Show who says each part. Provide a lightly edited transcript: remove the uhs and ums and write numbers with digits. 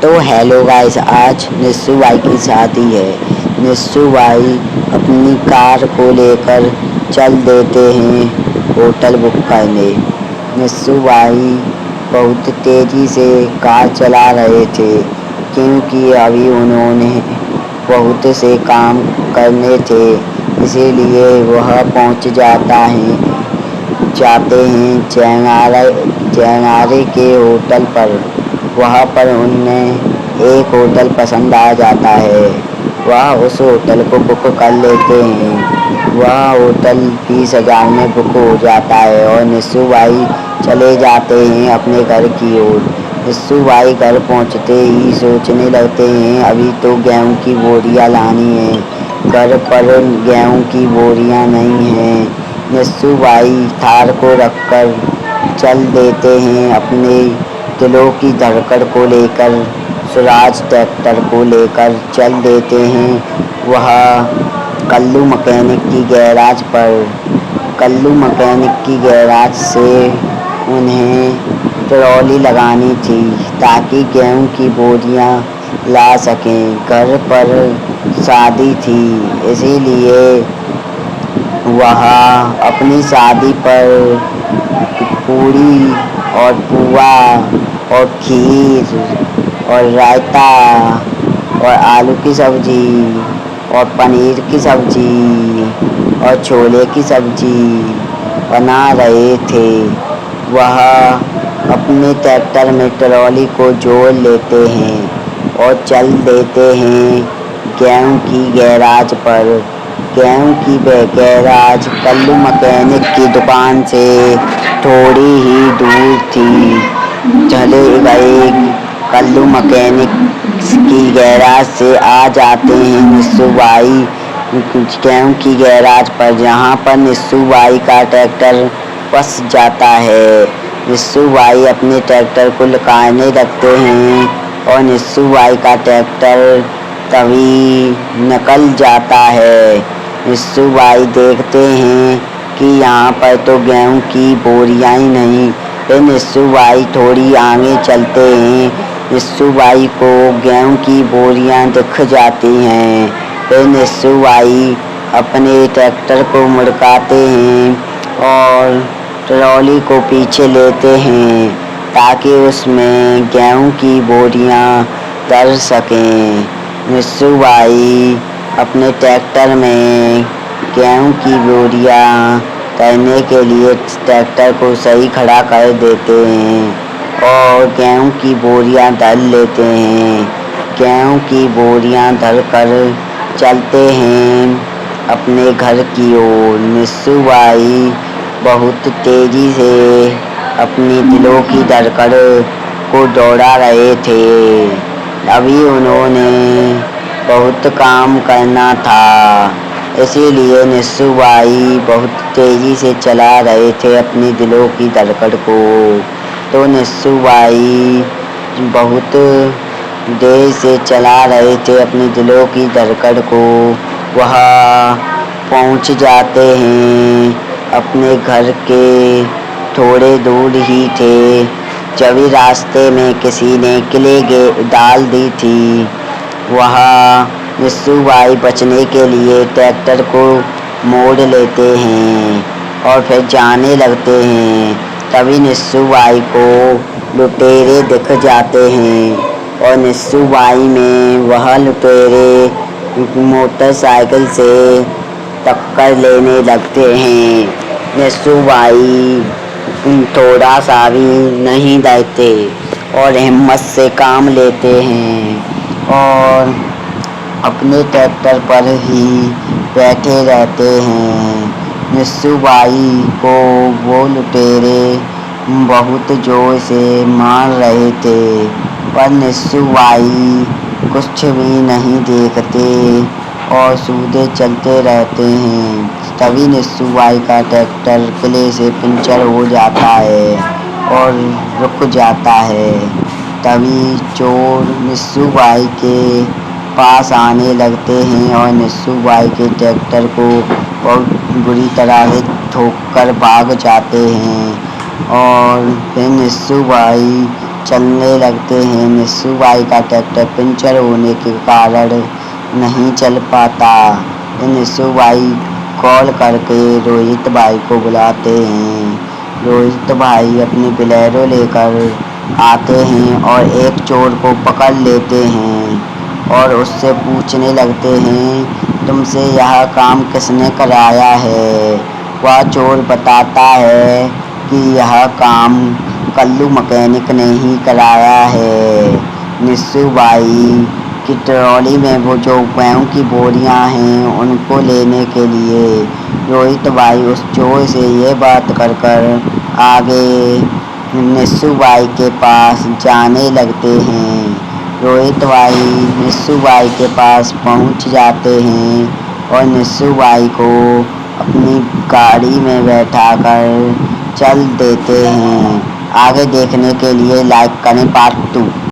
Speaker 1: तो hello guys, आज निस्सू भाई की शादी है। निस्सू भाई अपनी कार को लेकर चल देते हैं होटल बुक करने। निस्सू भाई बहुत तेज़ी से कार चला रहे थे क्योंकि अभी उन्होंने बहुत से काम करने थे, इसीलिए वह पहुंच जाते हैं चेंगारे के होटल पर। वहाँ पर उन्हें एक होटल पसंद आ जाता है, वह उस होटल को बुक कर लेते हैं। वह होटल 20,000 में बुक हो जाता है और निस्सू भाई चले जाते हैं अपने घर की ओर। निस्सू भाई घर पहुंचते ही सोचने लगते हैं अभी तो गेहूं की बोरियां लानी है। घर पर गेहूं की बोरियां नहीं हैं। निस्सू भाई थार को रखकर चल देते हैं अपने दिलों की धड़कन को लेकर। स्वराज ट्रैक्टर को लेकर चल देते हैं वह कल्लू मैकेनिक की गैराज पर। कल्लू मैकेनिक की गैराज से उन्हें ट्रॉली लगानी थी ताकि गेहूं की बोरियां ला सकें। घर पर शादी थी, इसीलिए वह अपनी शादी पर पूड़ी और पुआ और खीर और रायता और आलू की सब्जी और पनीर की सब्जी और छोले की सब्जी बना रहे थे। वह अपने ट्रैक्टर में ट्रॉली को जोड़ लेते हैं और चल देते हैं गेहूं की गैराज पर। गेहूं की गैराज कल्लू मैकेनिक की दुकान से थोड़ी ही दूर थी। चले गए कल्लू मैकेनिक की गैराज से आ जाते हैं निस्सू भाई गेहूं की गैराज पर, जहां पर निस्सू भाई का ट्रैक्टर फंस जाता है। निस्सू भाई अपने ट्रैक्टर को निकालने लगते हैं और निस्सू भाई का ट्रैक्टर तभी निकल जाता है। निस्सू भाई देखते हैं कि यहाँ पर तो गेहूं की बोरियां ही नहीं। फिर निस्सू भाई थोड़ी आगे चलते हैं, निस्सू भाई को गेहूं की बोरियां दिख जाती हैं। फिर निस्सू भाई अपने ट्रैक्टर को मुड़काते हैं और ट्रॉली को पीछे लेते हैं ताकि उसमें गेहूं की बोरियां धर सकें। निस्सू भाई अपने ट्रैक्टर में गेहूं की बोरियां करने के लिए ट्रैक्टर को सही खड़ा कर देते हैं और गेहूं की बोरियां धर लेते हैं। गेहूं की बोरियां धर कर चलते हैं अपने घर की ओर। निस्सू भाई बहुत तेजी से अपनी दिलों की धड़कन को दौड़ा रहे थे। अभी उन्होंने बहुत काम करना था, इसीलिए निस्सू भाई बहुत तेजी से चला रहे थे अपनी दिलों की धड़कन को। तो निस्सू भाई बहुत देर से चला रहे थे अपनी दिलों की धड़कन को। वह पहुंच जाते हैं अपने घर के थोड़े दूर ही थे, जब रास्ते में किसी ने किले डाल दी थी। वह निस्सू भाई बचने के लिए ट्रैक्टर को मोड़ लेते हैं और फिर जाने लगते हैं। तभी निस्सू भाई को लुटेरे दिख जाते हैं और निस्सू भाई में वह लुटेरे मोटरसाइकिल से टक्कर लेने लगते हैं। निस्सू भाई थोड़ा सा भी नहीं डरते और हिम्मत से काम लेते हैं और अपने ट्रैक्टर पर ही बैठे रहते हैं। निस्सू भाई को वो लुटेरे बहुत जोर से मार रहे थे, पर निस्सू भाई कुछ भी नहीं देखते और सीधे चलते रहते हैं। तभी निस्सू भाई का ट्रैक्टर किले से पंचर हो जाता है और रुक जाता है। तभी चोर निस्सू भाई के पास आने लगते हैं और निस्सू भाई के ट्रैक्टर को बहुत बुरी तरह से ठोक कर भाग जाते हैं और फिर निस्सू भाई चलने लगते हैं। निस्सू बाई का ट्रैक्टर पंचर होने के कारण नहीं चल पाता। निस्सू बाई कॉल करके रोहित भाई को बुलाते हैं। रोहित भाई अपनी बोलेरो लेकर आते हैं और एक चोर को पकड़ लेते हैं और उससे पूछने लगते हैं, तुमसे यह काम किसने कराया है? वह चोर बताता है कि यह काम कल्लू मैकेनिक ने ही कराया है। निस्सू बाई की ट्रॉली में वो जो गेहूं की बोरियां हैं उनको लेने के लिए रोहित भाई उस चोर से ये बात कर आगे निस्सू बाई के पास जाने लगते हैं। रोहित भाई निस्सू बाई के पास पहुंच जाते हैं और निस्सू बाई को अपनी गाड़ी में बैठाकर चल देते हैं। आगे देखने के लिए लाइक करें पार्ट 2।